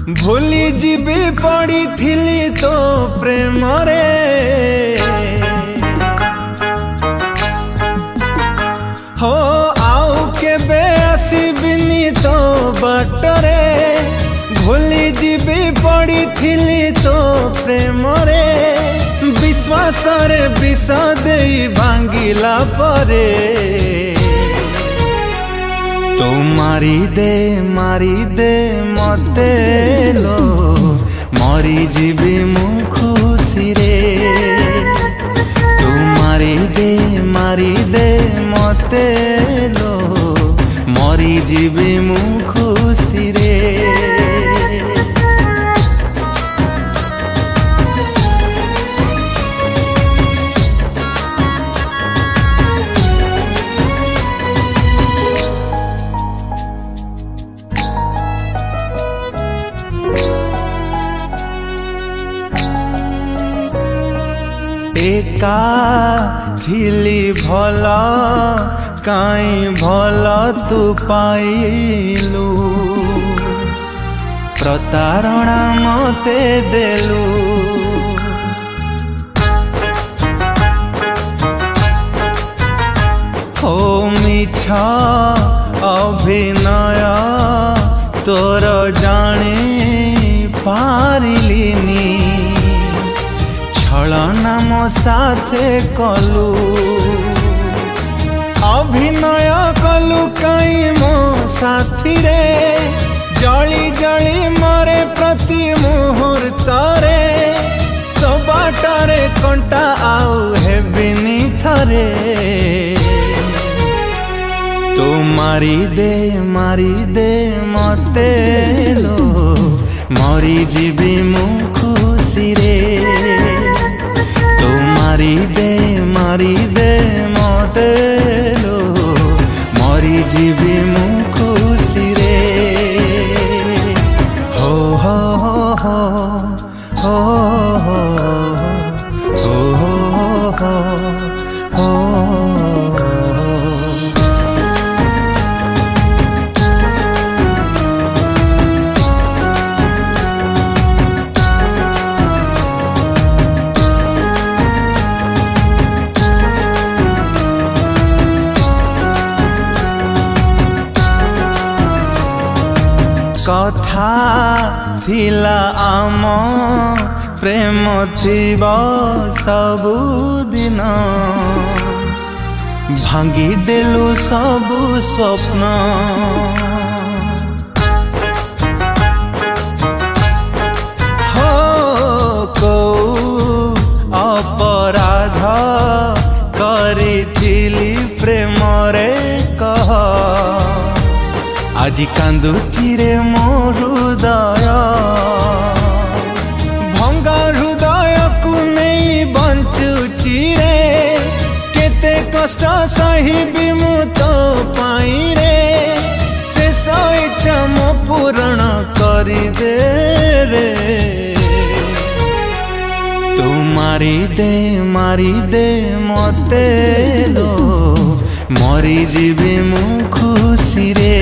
भूली जीवी पड़ी थिली तो प्रेम रे हो आउ केबे आसीबिनी तो बाटरे भूली जीवी पड़ी थिली तो प्रेम रे विश्वास रे विष देई भांगिला परे तो मारी दे मते लो मरी जीवी मु खुशी रे तो मारी दे मते लो मरी जीवी मु खुशी रे एका थिली भला काई भला तू पाइलु प्रतारणा मते देलु हो मिछा अभिनय तोर जाने पारिलिनी छलना मो साथे कलु अभिनय कलु कई मो साथी रे जली जली मरे प्रति मुहूर्त रे तो बाटरे कंटा आउ हेबिनी थरे तो मारी दे मते लो मरी जीवी मु खुशी रे तो मारी दे मते लो मरी जीवी मु खुशी रे हो हो हो हो हो हो हो हो कथा थिला आम प्रेम थिबा सबु दिन भांगी देलु सबु स्वप्न हो को अपराध करिथिली प्रेम रे कह आजी कांदुची रे मो हृदय भंगा हृदय को नहीं बंचुची रे केते कष्ट सही मु तो पाई रे से इच्छा मो पूर्ण करी दे रे तू मारी दे मते लो मरी जीवी मु खुशी रे